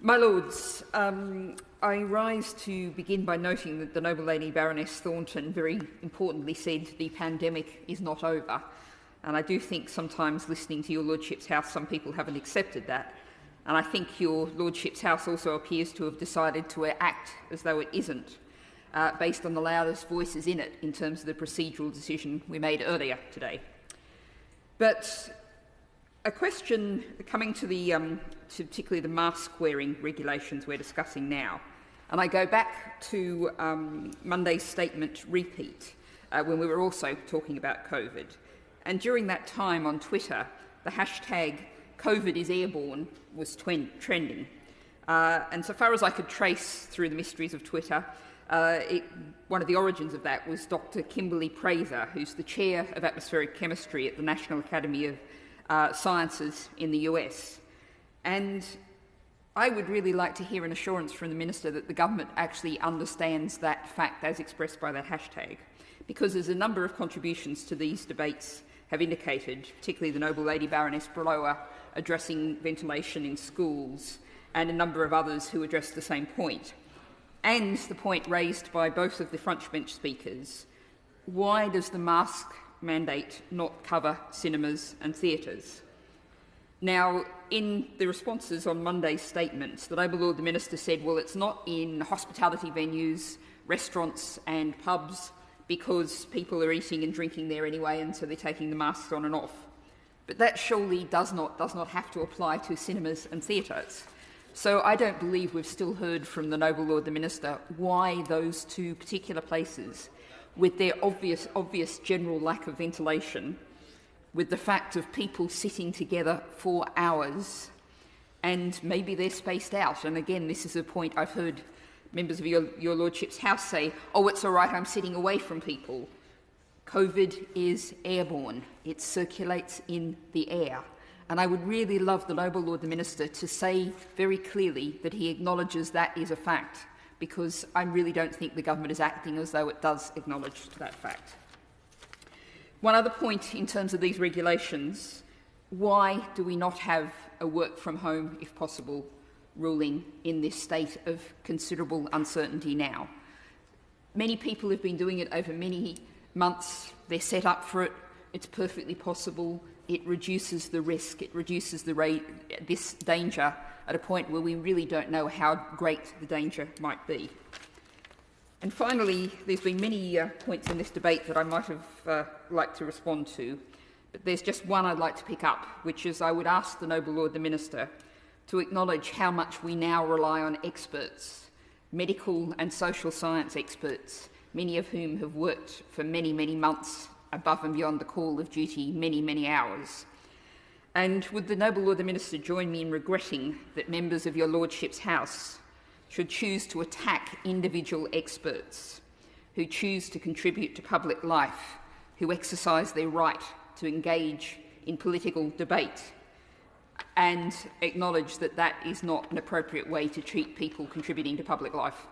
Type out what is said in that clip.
My Lords, I rise to begin by noting that the Noble Lady Baroness Thornton very importantly said the pandemic is not over. And I do think sometimes listening to your Lordship's House, some people haven't accepted that. And I think your Lordship's House also appears to have decided to act as though it isn't, based on the loudest voices in it in terms of the procedural decision we made earlier today. But a question coming to to particularly the mask-wearing regulations we're discussing now, and I go back to Monday's statement repeat when we were also talking about COVID. And during that time on Twitter, the hashtag COVID is airborne was trending. And so far as I could trace through the mysteries of Twitter, one of the origins of that was Dr. Kimberly Praser, who's the chair of atmospheric chemistry at the National Academy of Sciences in the US. And I would really like to hear an assurance from the Minister that the government actually understands that fact as expressed by that hashtag, because as a number of contributions to these debates have indicated, particularly the Noble Lady Baroness Breloa addressing ventilation in schools, and a number of others who addressed the same point, and the point raised by both of the front bench speakers, why does the mask mandate not cover cinemas and theatres? Now, in the responses on Monday's statements, the Noble Lord the Minister said, well, it's not in hospitality venues, restaurants and pubs, because people are eating and drinking there anyway, and so they're taking the masks on and off. But that surely does not have to apply to cinemas and theatres. So I don't believe we've still heard from the Noble Lord the Minister why those two particular places, with their obvious general lack of ventilation, with the fact of people sitting together for hours, and maybe they're spaced out. And again, this is a point I've heard members of your Lordship's House say, oh, it's all right, I'm sitting away from people. COVID is airborne. It circulates in the air. And I would really love the Noble Lord the Minister to say very clearly that he acknowledges that is a fact, because I really don't think the government is acting as though it does acknowledge that fact. One other point in terms of these regulations: why do we not have a work from home, if possible, ruling in this state of considerable uncertainty now? Many people have been doing it over many months. They're set up for it. It's perfectly possible. It reduces the risk. It reduces this danger at a point where we really don't know how great the danger might be. And finally, there's been many points in this debate that I might have liked to respond to, but there's just one I'd like to pick up, which is I would ask the Noble Lord the Minister to acknowledge how much we now rely on experts, medical and social science experts, many of whom have worked for many, many months above and beyond the call of duty, many, many hours. And would the Noble Lord the Minister join me in regretting that members of your Lordship's House should choose to attack individual experts who choose to contribute to public life, who exercise their right to engage in political debate, and acknowledge that that is not an appropriate way to treat people contributing to public life?